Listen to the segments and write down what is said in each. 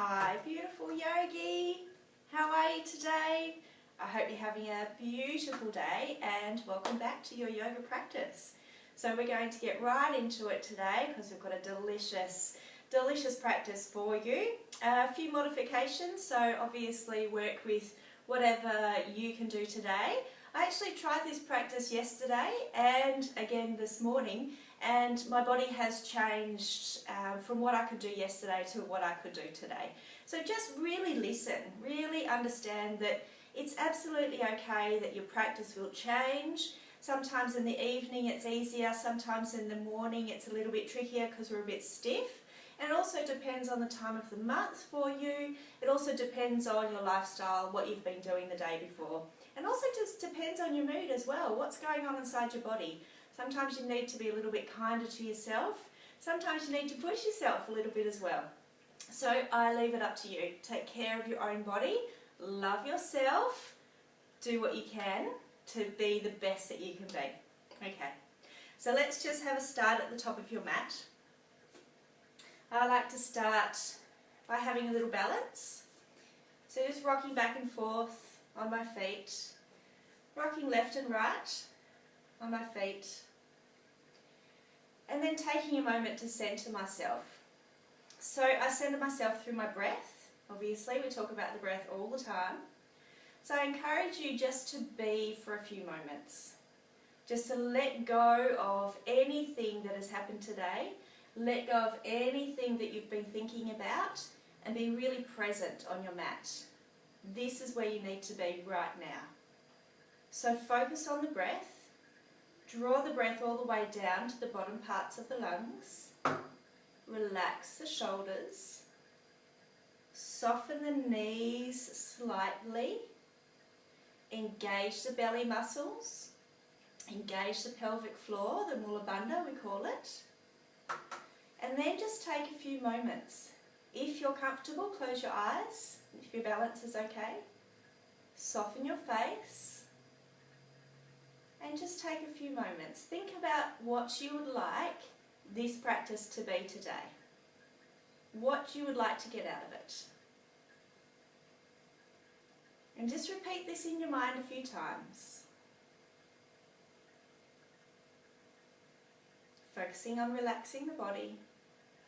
Hi, beautiful yogi. How are you today? I hope you're having a beautiful day and welcome back to your yoga practice. So we're going to get right into it today because we've got a delicious practice for you. A few modifications, so obviously work with whatever you can do today. I actually tried this practice yesterday and again this morning, and my body has changed from what I could do yesterday to what I could do today. So just really listen, really understand that it's absolutely okay that your practice will change. Sometimes in the evening it's easier, sometimes in the morning it's a little bit trickier because we're a bit stiff. And it also depends on the time of the month for you. It also depends on your lifestyle, what you've been doing the day before. And also just depends on your mood as well, what's going on inside your body. Sometimes you need to be a little bit kinder to yourself. Sometimes you need to push yourself a little bit as well. So I leave it up to you. Take care of your own body, love yourself, do what you can to be the best that you can be. Okay, so let's just have a start at the top of your mat. I like to start by having a little balance. So just rocking back and forth on my feet, rocking left and right on my feet, and then taking a moment to centre myself. So I centre myself through my breath. Obviously we talk about the breath all the time. So I encourage you just to be for a few moments. Just to let go of anything that has happened today. Let go of anything that you've been thinking about and be really present on your mat. This is where you need to be right now. So focus on the breath. Draw the breath all the way down to the bottom parts of the lungs. Relax the shoulders. Soften the knees slightly. Engage the belly muscles. Engage the pelvic floor, the mula bandha we call it. And then just take a few moments. If you're comfortable, close your eyes. If your balance is okay, soften your face. And just take a few moments. Think about what you would like this practice to be today. What you would like to get out of it. And just repeat this in your mind a few times. Focusing on relaxing the body,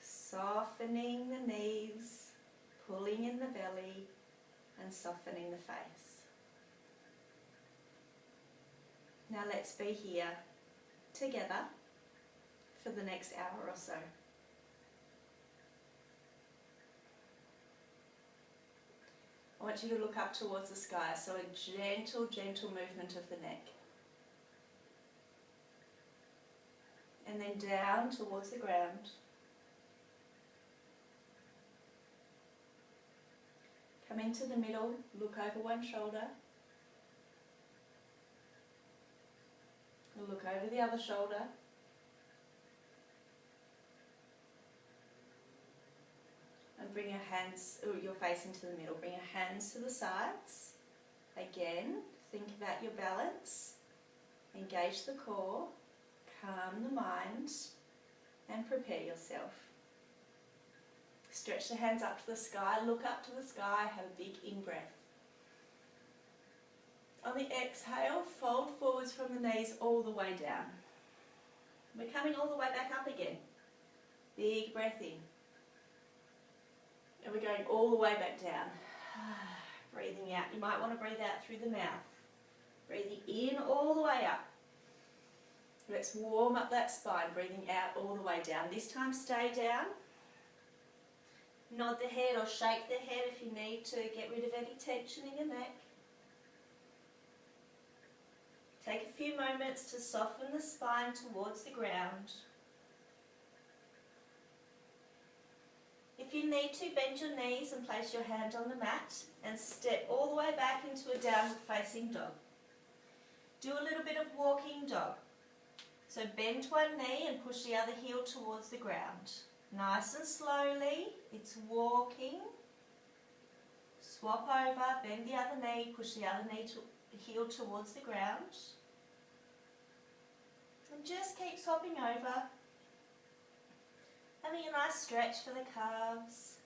softening the knees, pulling in the belly, and softening the face. Now let's be here together for the next hour or so. I want you to look up towards the sky, so a gentle movement of the neck. And then down towards the ground. Come into the middle, look over one shoulder. Look over the other shoulder. And bring your face into the middle. Bring your hands to the sides. Again, think about your balance. Engage the core. Calm the mind. And prepare yourself. Stretch the hands up to the sky. Look up to the sky. Have a big in-breath. On the exhale, fold forwards from the knees all the way down. We're coming all the way back up again. Big breath in. And we're going all the way back down. Breathing out. You might want to breathe out through the mouth. Breathing in all the way up. Let's warm up that spine. Breathing out all the way down. This time stay down. Nod the head or shake the head if you need to get rid of any tension in your neck. Take a few moments to soften the spine towards the ground. If you need to, bend your knees and place your hand on the mat and step all the way back into a downward facing dog. Do a little bit of walking dog. So bend one knee and push the other heel towards the ground. Nice and slowly, it's walking. Swap over, bend the other knee, push the other heel towards the ground. And just keep swapping over. Having a nice stretch for the calves.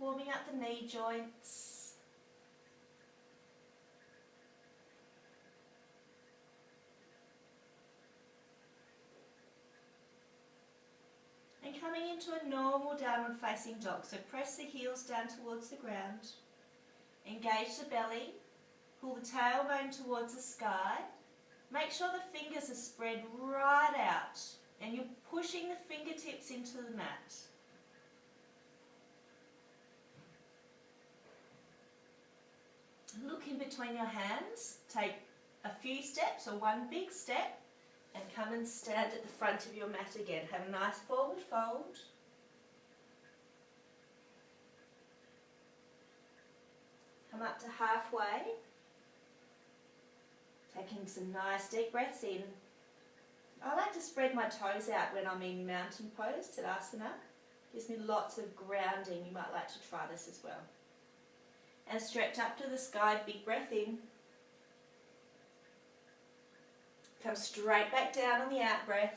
warming up the knee joints. And coming into a normal downward facing dog. So press the heels down towards the ground. Engage the belly. Pull the tailbone towards the sky. Make sure the fingers are spread right out and you're pushing the fingertips into the mat. Look in between your hands. Take a few steps or one big step and come and stand at the front of your mat again. Have a nice forward fold. Come up to halfway. Taking some nice deep breaths in. I like to spread my toes out when I'm in mountain pose at Asana. Gives me lots of grounding. You might like to try this as well. And stretch up to the sky, big breath in. Come straight back down on the out breath.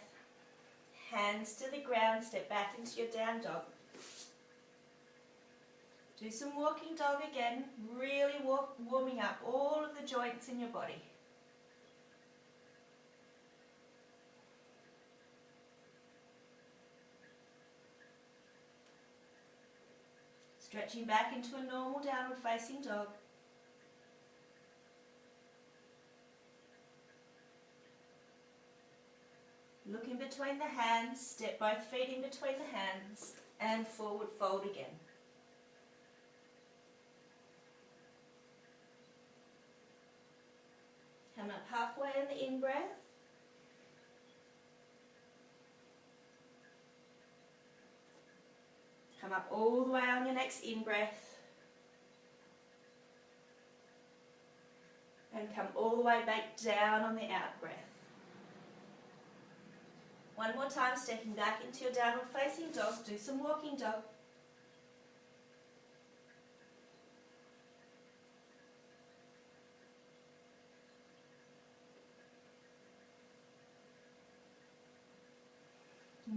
Hands to the ground, step back into your down dog. Do some walking dog again, really warming up all of the joints in your body. Stretching back into a normal downward facing dog. Look in between the hands, step both feet in between the hands and forward fold again. Come up halfway in the in-breath. Come up all the way on your next in-breath. And come all the way back down on the out-breath. One more time, stepping back into your downward facing dog. Do some walking dog.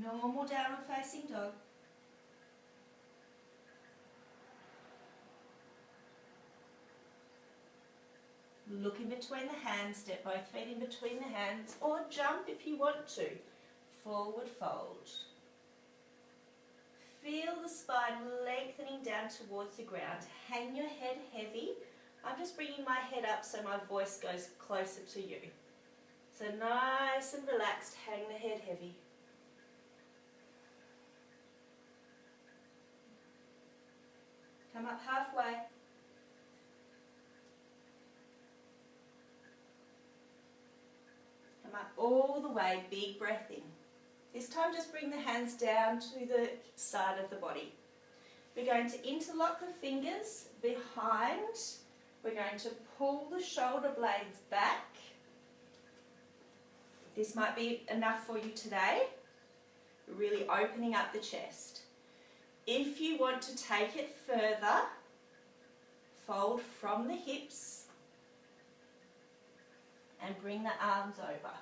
Normal downward facing dog. Look in between the hands, step both feet in between the hands, or jump if you want to. Forward fold. Feel the spine lengthening down towards the ground. Hang your head heavy. I'm just bringing my head up so my voice goes closer to you. So nice and relaxed, hang the head heavy. Come up halfway. Come up all the way, big breath in. This time just bring the hands down to the side of the body. We're going to interlock the fingers behind. We're going to pull the shoulder blades back. This might be enough for you today. Really opening up the chest. If you want to take it further, fold from the hips and bring the arms over.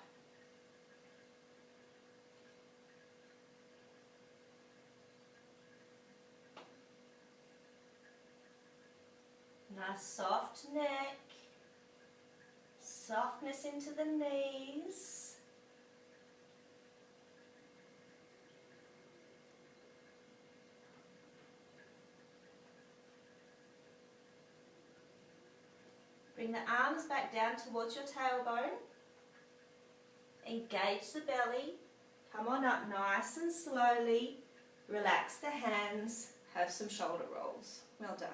Nice soft neck, softness into the knees. Bring the arms back down towards your tailbone. Engage the belly. Come on up nice and slowly. Relax the hands. Have some shoulder rolls. Well done.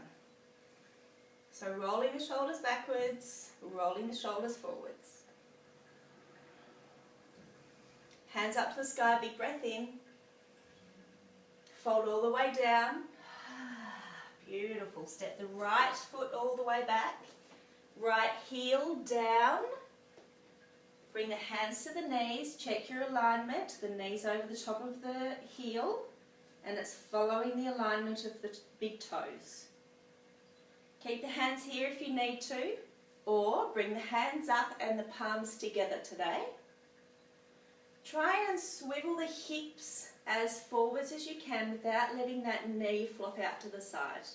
So rolling the shoulders backwards, rolling the shoulders forwards. Hands up to the sky, big breath in. Fold all the way down. Beautiful. Step the right foot all the way back. Right heel down. Bring the hands to the knees. Check your alignment. The knees over the top of the heel. And it's following the alignment of the big toes. Keep the hands here if you need to, or bring the hands up and the palms together today. Try and swivel the hips as forwards as you can without letting that knee flop out to the side.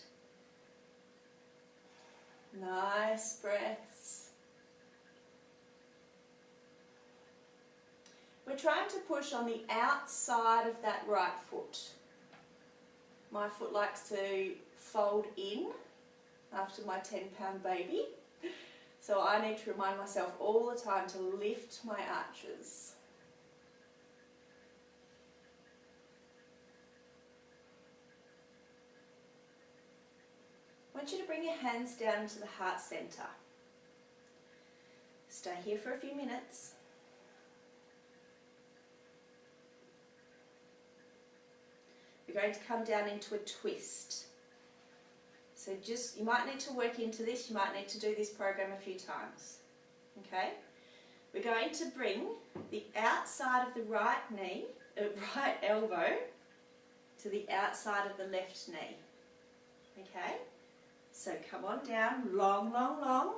Nice breaths. We're trying to push on the outside of that right foot. My foot likes to fold in after my 10-pound baby. So I need to remind myself all the time to lift my arches. I want you to bring your hands down to the heart center. Stay here for a few minutes. We're going to come down into a twist. So you might need to work into this, you might need to do this program a few times. Okay? We're going to bring the outside of the right elbow to the outside of the left knee. Okay? So come on down, long, long, long.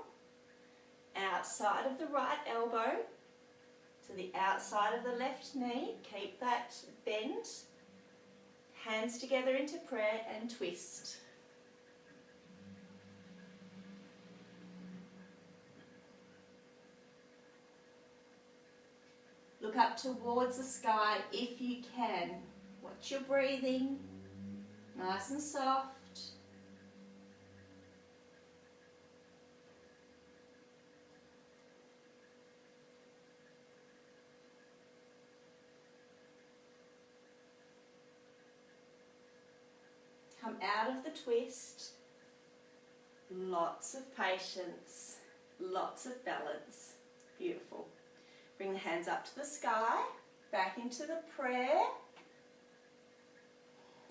Outside of the right elbow to the outside of the left knee. Keep that bend. Hands together into prayer and twist. Look up towards the sky if you can. Watch your breathing. Nice and soft. Come out of the twist. Lots of patience, lots of balance. Beautiful. Bring the hands up to the sky, back into the prayer.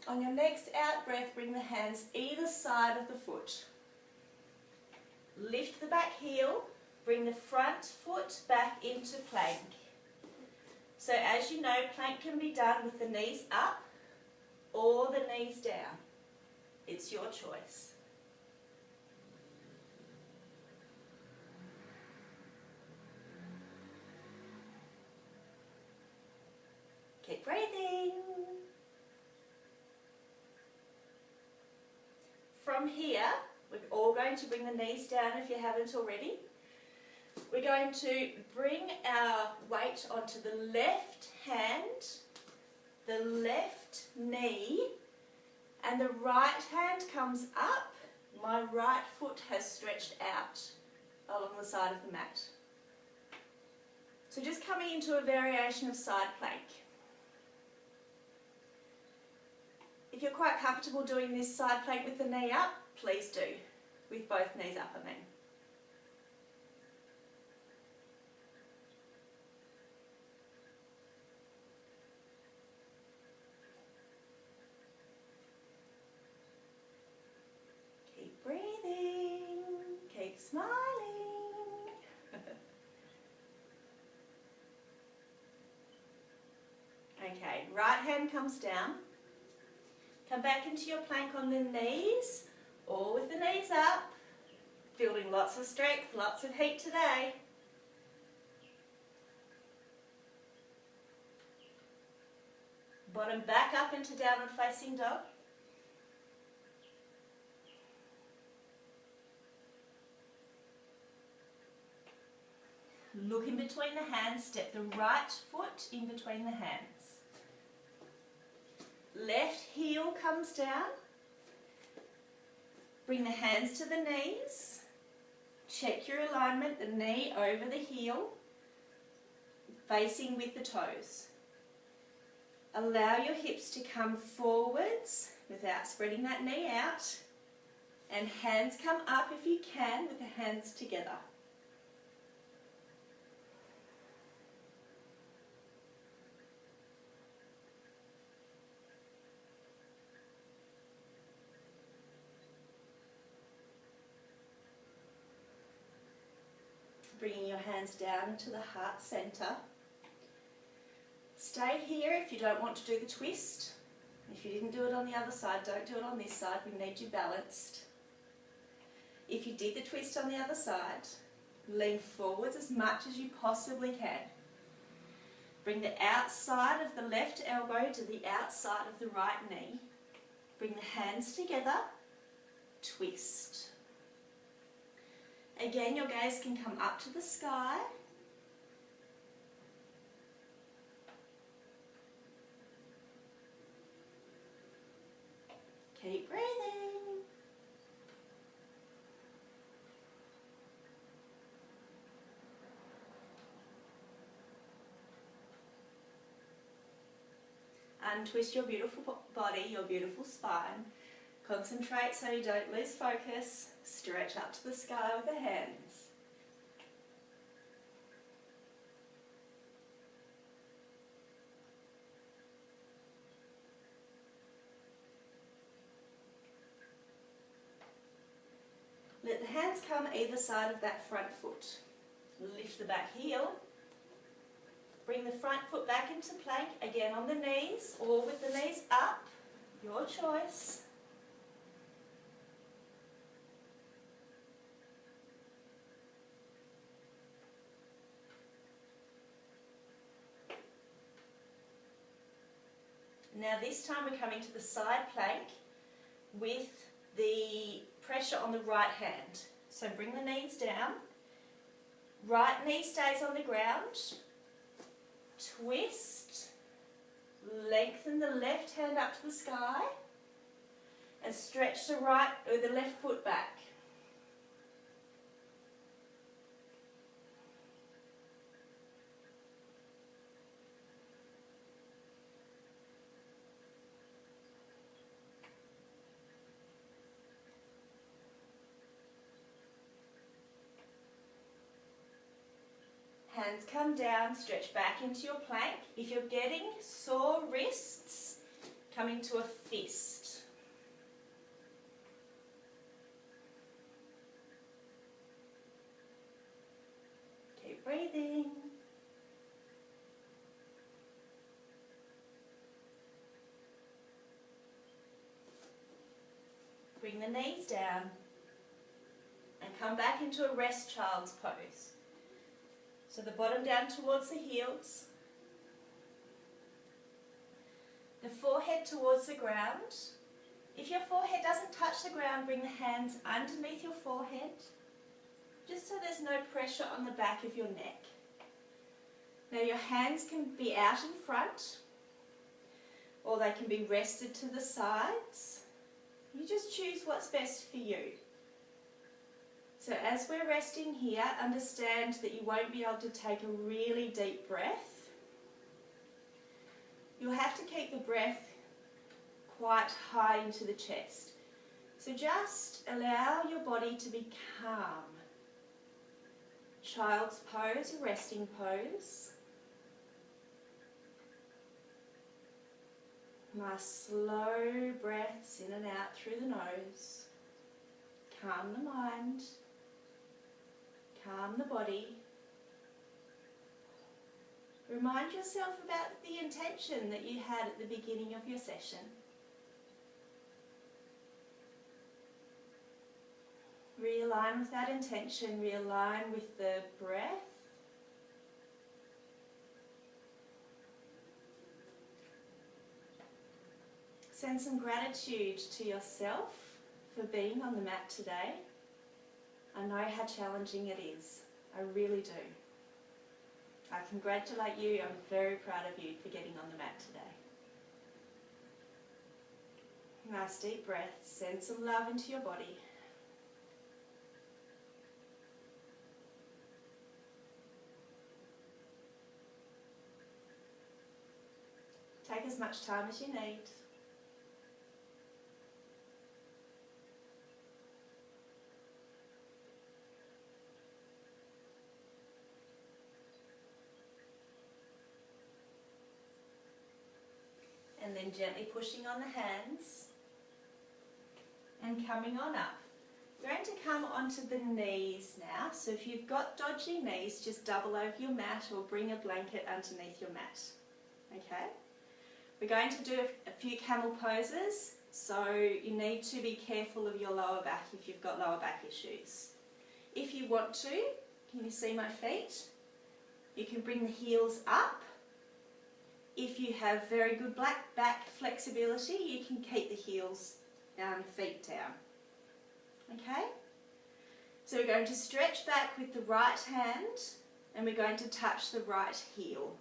On your next out breath, bring the hands either side of the foot. Lift the back heel, bring the front foot back into plank. So as you know, plank can be done with the knees up or the knees down. It's your choice. Keep breathing. From here, we're all going to bring the knees down if you haven't already. We're going to bring our weight onto the left hand, the left knee, and the right hand comes up. My right foot has stretched out along the side of the mat. So just coming into a variation of side plank. If you're quite comfortable doing this side plank with the knee up, please do. With both knees up, I mean. Keep breathing. Keep smiling. Okay, right hand comes down. Come back into your plank on the knees, or with the knees up. Building lots of strength, lots of heat today. Bottom back up into downward facing dog. Look in between the hands, step the right foot in between the hands. Left heel comes down. Bring the hands to the knees. Check your alignment, the knee over the heel, facing with the toes. Allow your hips to come forwards without spreading that knee out. And hands come up if you can with the hands together. Bringing your hands down to the heart center. Stay here if you don't want to do the twist. If you didn't do it on the other side, don't do it on this side. We need you balanced. If you did the twist on the other side, lean forwards as much as you possibly can. Bring the outside of the left elbow to the outside of the right knee. Bring the hands together. Twist. Again, your gaze can come up to the sky. Keep breathing. Untwist your beautiful body, your beautiful spine. Concentrate so you don't lose focus. Stretch up to the sky with the hands. Let the hands come either side of that front foot. Lift the back heel. Bring the front foot back into plank, again on the knees or with the knees up, your choice. Now this time we're coming to the side plank with the pressure on the right hand. So bring the knees down, right knee stays on the ground, twist, lengthen the left hand up to the sky and stretch the right or the left foot back. Hands come down, stretch back into your plank. If you're getting sore wrists, come into a fist. Keep breathing. Bring the knees down and come back into a rest child's pose. So the bottom down towards the heels, the forehead towards the ground. If your forehead doesn't touch the ground, bring the hands underneath your forehead, just so there's no pressure on the back of your neck. Now your hands can be out in front, or they can be rested to the sides. You just choose what's best for you. So as we're resting here, understand that you won't be able to take a really deep breath. You'll have to keep the breath quite high into the chest. So just allow your body to be calm. Child's pose, a resting pose. Nice slow breaths in and out through the nose. Calm the mind. Calm the body. Remind yourself about the intention that you had at the beginning of your session. Realign with that intention, realign with the breath. Send some gratitude to yourself for being on the mat today. I know how challenging it is. I really do. I congratulate you. I'm very proud of you for getting on the mat today. Nice deep breaths. Send some love into your body. Take as much time as you need. And then gently pushing on the hands and coming on up. We're going to come onto the knees now. So if you've got dodgy knees, just double over your mat or bring a blanket underneath your mat. Okay? We're going to do a few camel poses, so you need to be careful of your lower back if you've got lower back issues. If you want to, can you see my feet? You can bring the heels up. If you have very good back flexibility, you can keep the heels down, feet down. Okay? So we're going to stretch back with the right hand and we're going to touch the right heel.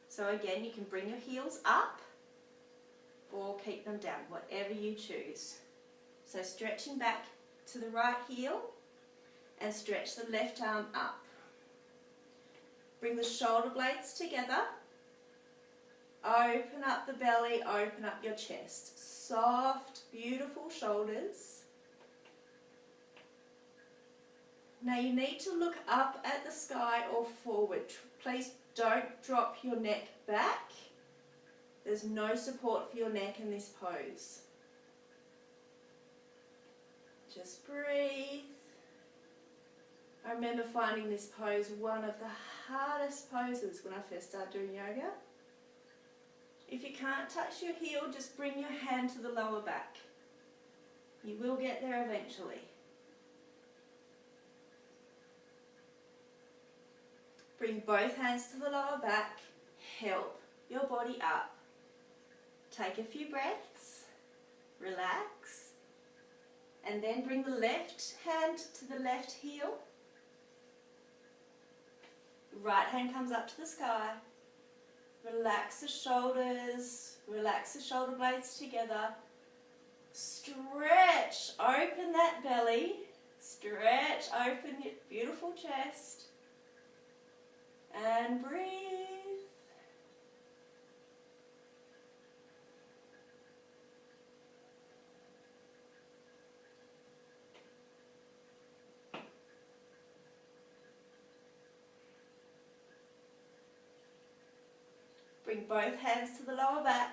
So again, you can bring your heels up or keep them down, whatever you choose. So stretching back to the right heel and stretch the left arm up. Bring the shoulder blades together. Open up the belly, open up your chest. Soft, beautiful shoulders. Now you need to look up at the sky or forward. Please don't drop your neck back. There's no support for your neck in this pose. Just breathe. I remember finding this pose one of the hardest poses when I first started doing yoga. If you can't touch your heel, just bring your hand to the lower back. You will get there eventually. Bring both hands to the lower back. Help your body up. Take a few breaths. Relax. And then bring the left hand to the left heel. Right hand comes up to the sky. Relax the shoulders. Relax the shoulder blades together. Stretch. Open that belly. Stretch. Open your beautiful chest. And breathe. Bring both hands to the lower back.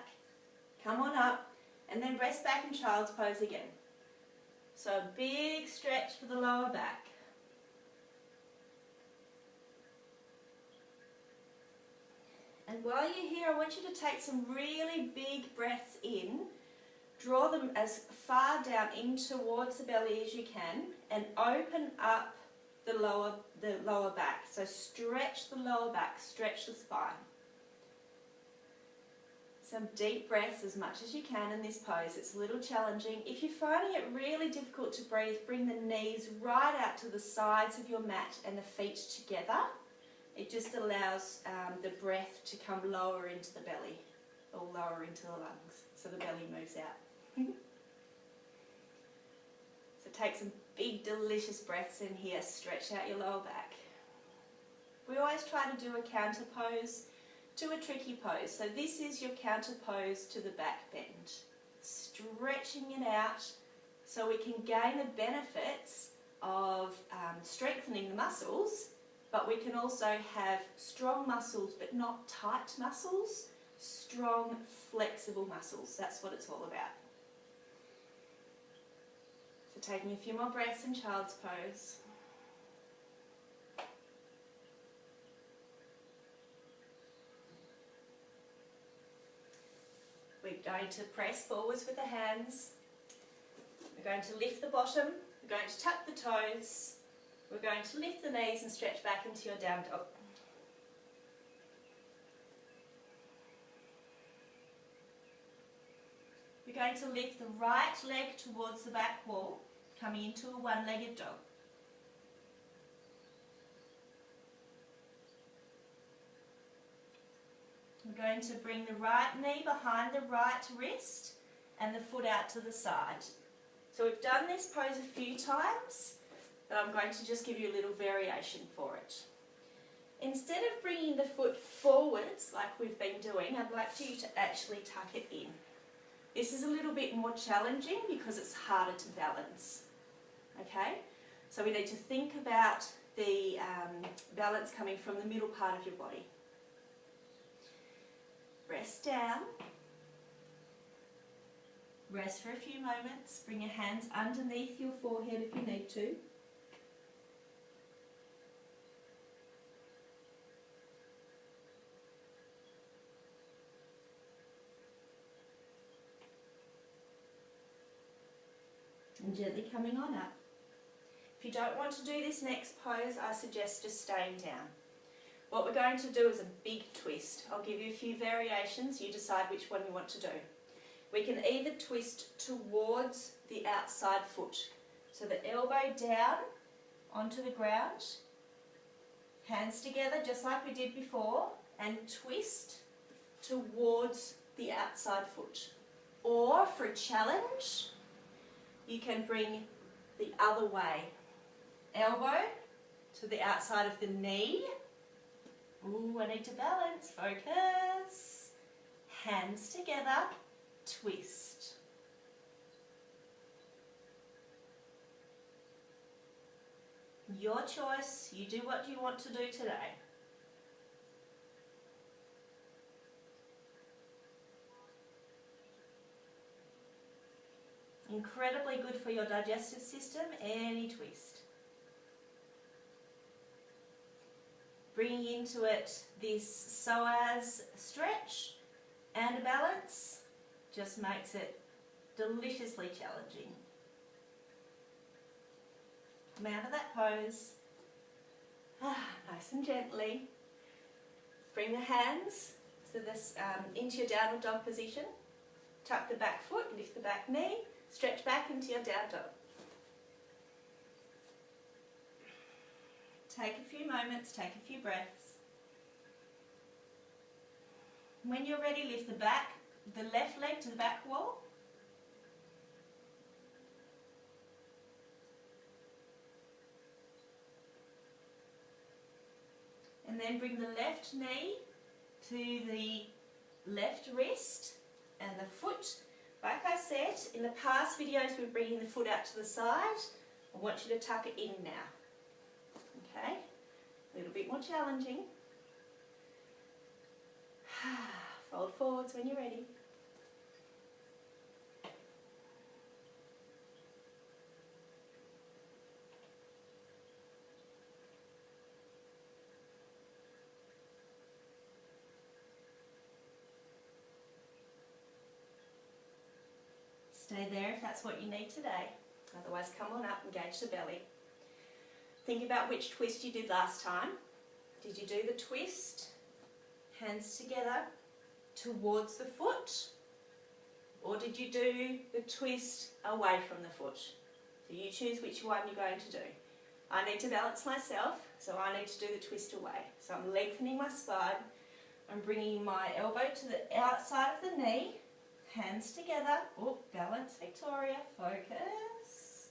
Come on up and then rest back in child's pose again. So a big stretch for the lower back. And while you're here, I want you to take some really big breaths in. Draw them as far down in towards the belly as you can and open up the lower back. So stretch the lower back, stretch the spine. Some deep breaths as much as you can in this pose. It's a little challenging. If you're finding it really difficult to breathe, bring the knees right out to the sides of your mat and the feet together. It just allows the breath to come lower into the belly or lower into the lungs, so the belly moves out. So take some big delicious breaths in here, stretch out your lower back. We always try to do a counter pose to a tricky pose. So this is your counter pose to the back bend. Stretching it out so we can gain the benefits of strengthening the muscles, but we can also have strong muscles but not tight muscles, strong flexible muscles. That's what it's all about. So taking a few more breaths in child's pose. We're going to press forwards with the hands. We're going to lift the bottom. We're going to tuck the toes. We're going to lift the knees and stretch back into your down dog. You're going to lift the right leg towards the back wall, coming into a one-legged dog. We're going to bring the right knee behind the right wrist and the foot out to the side. So we've done this pose a few times, but I'm going to just give you a little variation for it. Instead of bringing the foot forwards like we've been doing, I'd like you to actually tuck it in. This is a little bit more challenging because it's harder to balance. Okay? So we need to think about the balance coming from the middle part of your body. Rest down. Rest for a few moments. Bring your hands underneath your forehead if you need to. And gently coming on up. If you don't want to do this next pose, I suggest just staying down. What we're going to do is a big twist. I'll give you a few variations, you decide which one you want to do. We can either twist towards the outside foot, so the elbow down onto the ground. Hands together just like we did before, and twist towards the outside foot. Or for a challenge, you can bring the other way. Elbow to the outside of the knee. Ooh, I need to balance, focus. Hands together, twist. Your choice, you do what you want to do today. Incredibly good for your digestive system, any twist. Bringing into it this psoas stretch and a balance just makes it deliciously challenging. Come out of that pose. Nice and gently. Bring the hands to this, into your downward dog position. Tuck the back foot, lift the back knee, stretch back into your down dog. Take a few moments, take a few breaths. When you're ready, lift the left leg to the back wall. And then bring the left knee to the left wrist and the foot. Like I said, in the past videos we're bringing the foot out to the side. I want you to tuck it in now. Okay, a little bit more challenging. Fold forwards when you're ready. Stay there if that's what you need today. Otherwise, come on up, engage the belly. Think about which twist you did last time. Did you do the twist, hands together towards the foot? Or did you do the twist away from the foot? So you choose which one you're going to do. I need to balance myself, so I need to do the twist away. So I'm lengthening my spine. I'm bringing my elbow to the outside of the knee. Hands together. Oh, balance, Victoria. Focus.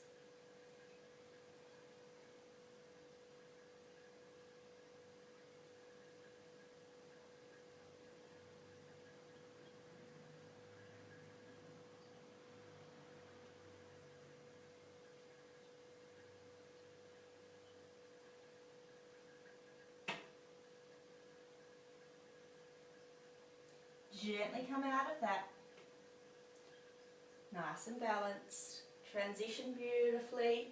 Gently come out of that. Nice and balanced. Transition beautifully.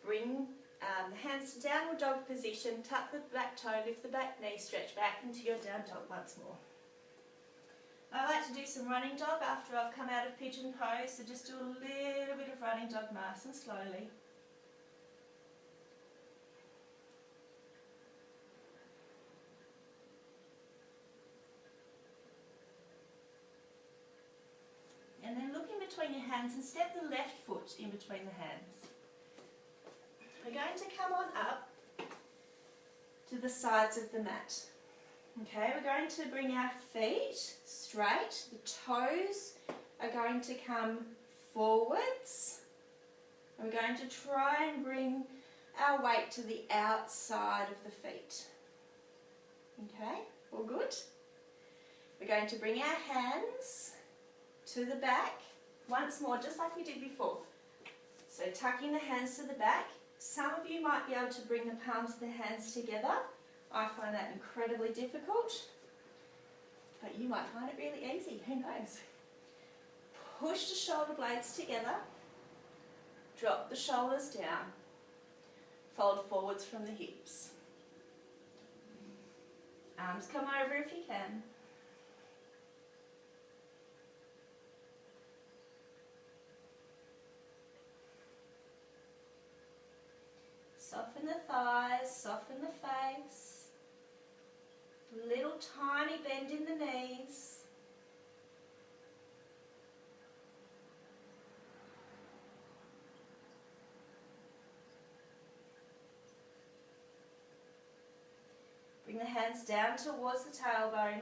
Bring the hands to downward dog position. Tuck the back toe, lift the back knee, stretch back into your down dog once more. I like to do some running dog after I've come out of pigeon pose, so just do a little bit of running dog nice and slowly. And then look in between your hands and step the left foot in between the hands. We're going to come on up to the sides of the mat. Okay, we're going to bring our feet straight. The toes are going to come forwards. And we're going to try and bring our weight to the outside of the feet. Okay, all good? We're going to bring our hands to the back, once more, just like we did before. So tucking the hands to the back. Some of you might be able to bring the palms of the hands together. I find that incredibly difficult, but you might find it really easy, who knows. Push the shoulder blades together, drop the shoulders down, fold forwards from the hips. Arms come over if you can. Soften the thighs, soften the face. Little tiny bend in the knees. Bring the hands down towards the tailbone.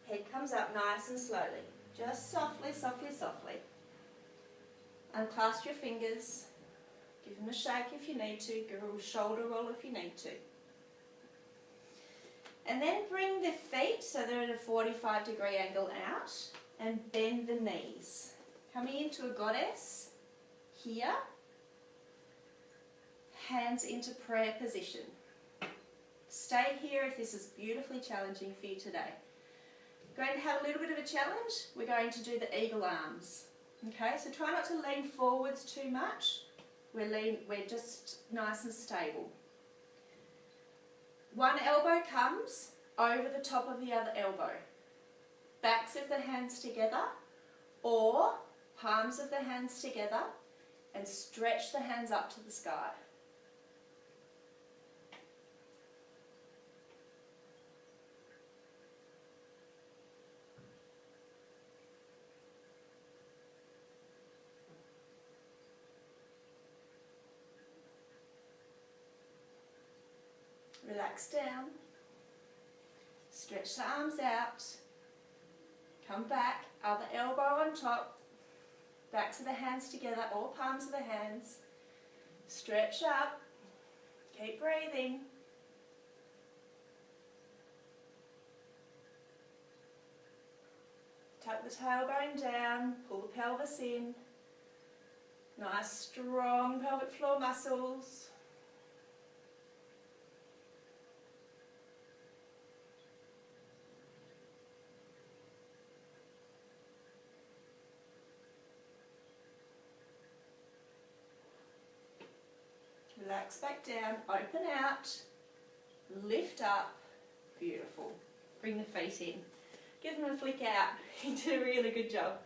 Head comes up nice and slowly. Just softly, softly, softly. Unclasp your fingers. Give them a shake if you need to. Give a shoulder roll if you need to. And then bring the feet so they're at a 45-degree angle out and bend the knees. Coming into a goddess here. Hands into prayer position. Stay here if this is beautifully challenging for you today. We're going to have a little bit of a challenge. We're going to do the eagle arms. Okay, so try not to lean forwards too much. We're just nice and stable. One elbow comes over the top of the other elbow. Backs of the hands together or palms of the hands together and stretch the hands up to the sky. Relax down, stretch the arms out, come back, other elbow on top, backs of the hands together or palms of the hands, stretch up, keep breathing. Tuck the tailbone down, pull the pelvis in, nice strong pelvic floor muscles. Relax back down, open out, lift up, beautiful. Bring the feet in. Give them a flick out. You did a really good job.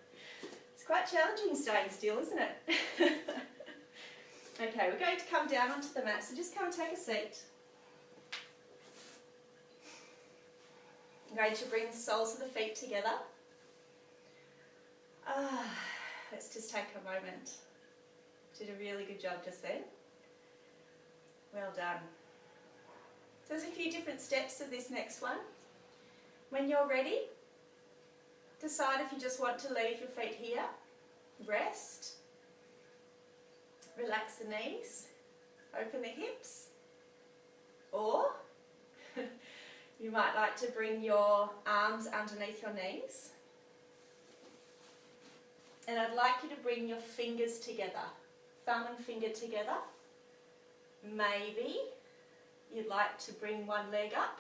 It's quite challenging staying still, isn't it? Okay, we're going to come down onto the mat, so just come and take a seat. I'm going to bring the soles of the feet together. Let's just take a moment. Did a really good job just then. Well done. So there's a few different steps to this next one. When you're ready, decide if you just want to leave your feet here, rest, relax the knees, open the hips, or you might like to bring your arms underneath your knees. And I'd like you to bring your fingers together, thumb and finger together. Maybe you'd like to bring one leg up.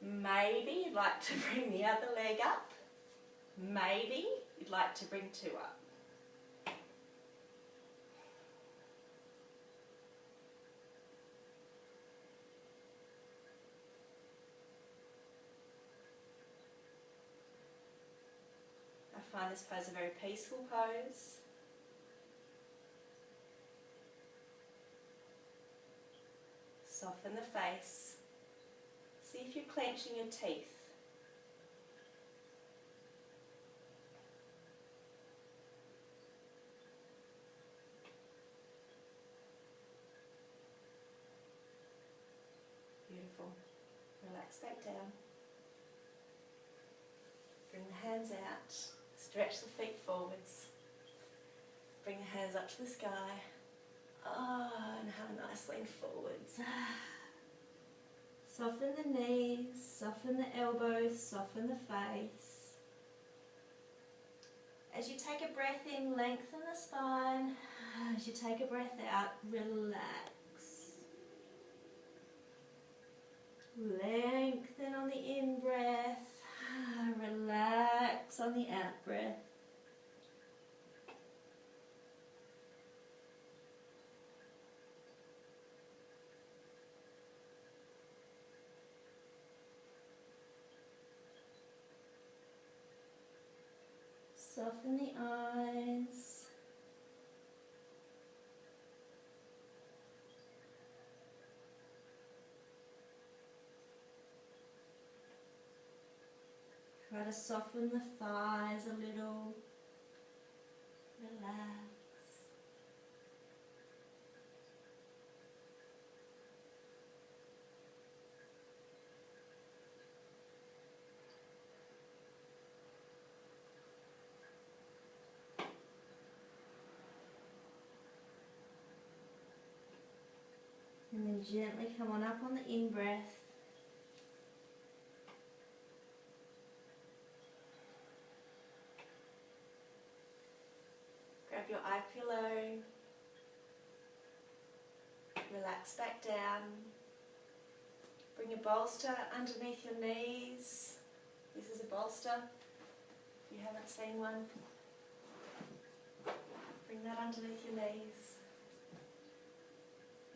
Maybe you'd like to bring the other leg up. Maybe you'd like to bring two up. I find this pose a very peaceful pose. Soften the face. See if you're clenching your teeth. Beautiful. Relax back down. Bring the hands out. Stretch the feet forwards. Bring the hands up to the sky. And have a nice lean forwards. Soften the knees, soften the elbows, soften the face. As you take a breath in, lengthen the spine. As you take a breath out, relax. Lengthen on the in-breath. Relax on the out-breath. Soften the eyes. Try to soften the thighs a little. Relax. And gently come on up on the in-breath. Grab your eye pillow. Relax back down. Bring a bolster underneath your knees. This is a bolster, if you haven't seen one. Bring that underneath your knees.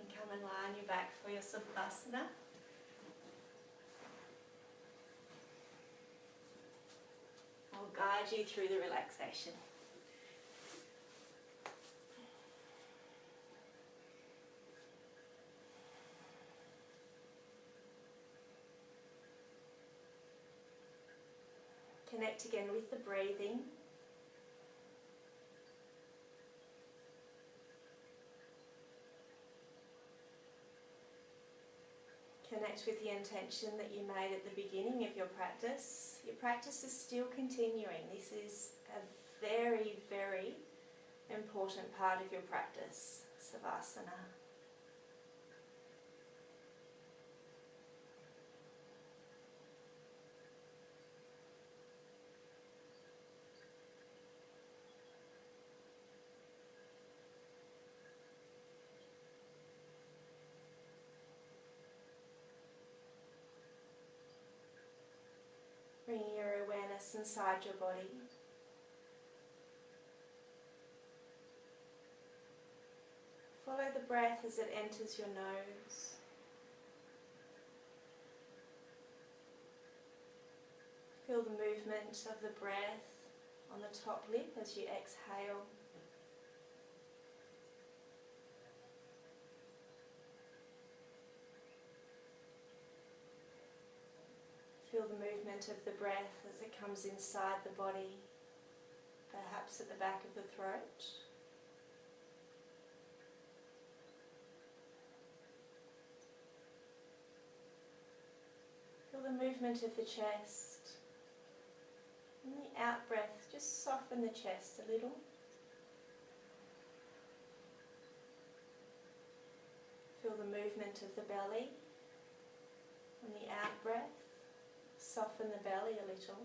And come and lie on your back for your Asana. I'll guide you through the relaxation. Connect again with the breathing. Connect with the intention that you made at the beginning of your practice. Your practice is still continuing. This is a very, very important part of your practice, Savasana. Bringing your awareness inside your body. Follow the breath as it enters your nose. Feel the movement of the breath on the top lip as you exhale. Feel the movement of the breath as it comes inside the body, perhaps at the back of the throat. Feel the movement of the chest. And the out breath, just soften the chest a little. Feel the movement of the belly. And the out breath, soften the belly a little.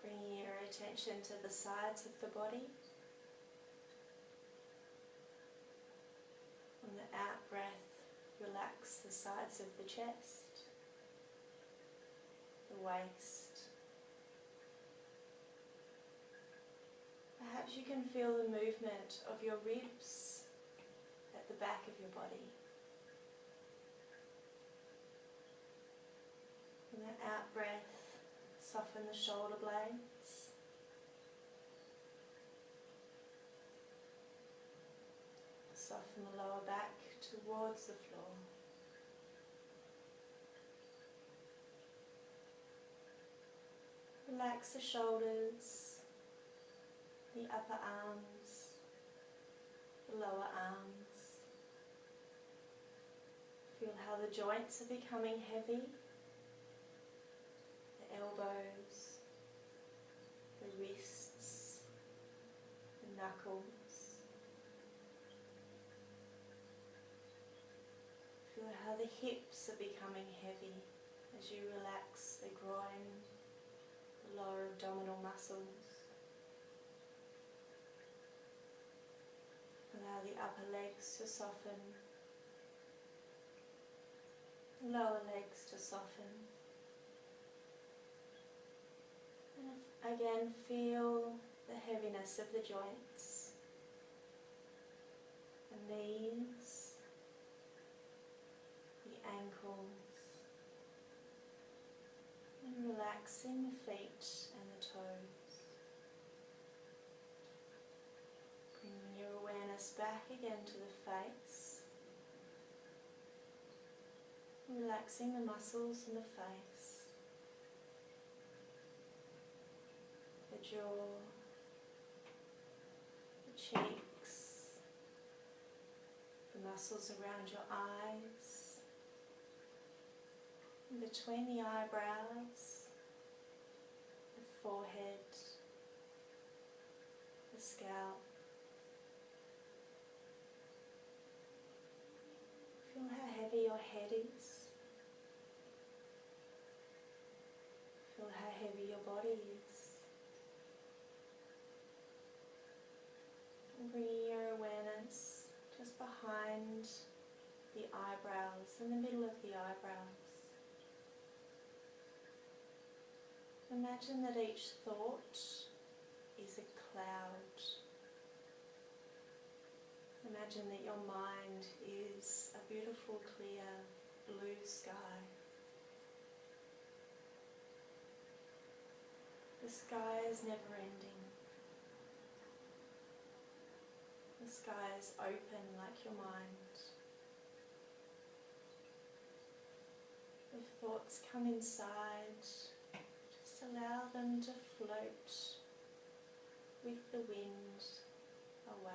Bringing your attention to the sides of the body. On the out breath, relax the sides of the chest, the waist. Perhaps you can feel the movement of your ribs at the back of your body. On the out breath, soften the shoulder blades. Soften the lower back towards the floor. Relax the shoulders, the upper arms, the lower arms. Feel how the joints are becoming heavy. The elbows, the wrists, the knuckles. Feel how the hips are becoming heavy as you relax the groin, the lower abdominal muscles. Allow the upper legs to soften, the lower legs to soften. And again, feel the heaviness of the joints, the knees, the ankles, and relaxing the feet and the toes. Bringing your awareness back again to the face, relaxing the muscles in the face, the jaw, the cheeks, the muscles around your eyes, in between the eyebrows, the forehead, the scalp. Feel how heavy your head is. Feel how heavy your body is. And bringing your awareness just behind the eyebrows, in the middle of the eyebrows. Imagine that each thought is a cloud. Imagine that your mind is a beautiful, clear, blue sky. The sky is never ending. The sky is open like your mind. If thoughts come inside, just allow them to float with the wind away.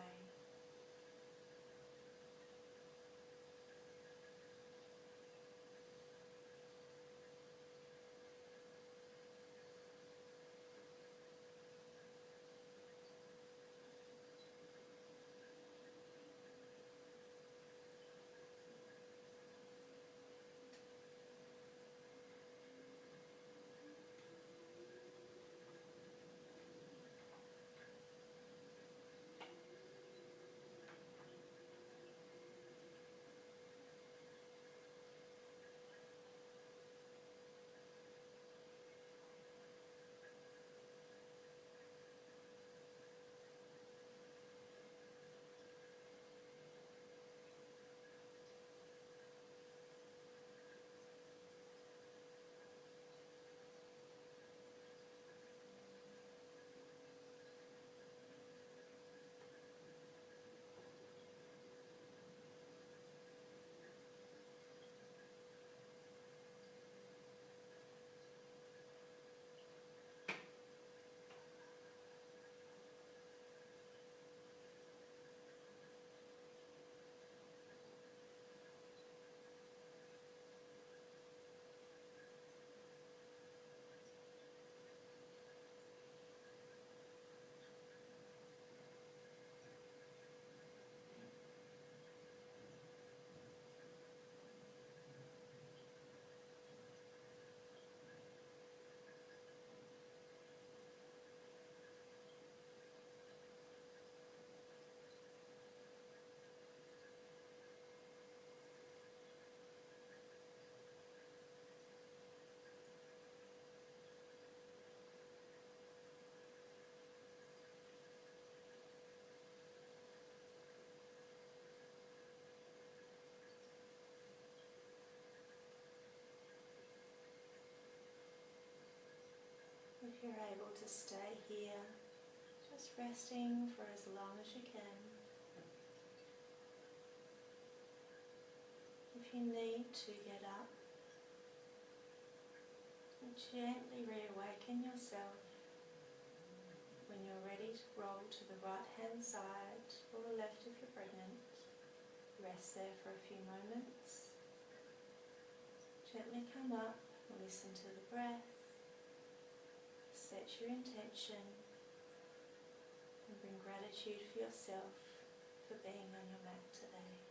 If you're able to stay here, just resting for as long as you can. If you need to get up, gently reawaken yourself. When you're ready to roll to the right hand side or the left if you're pregnant, rest there for a few moments. Gently come up and listen to the breath. Set your intention and bring gratitude for yourself for being on your mat today.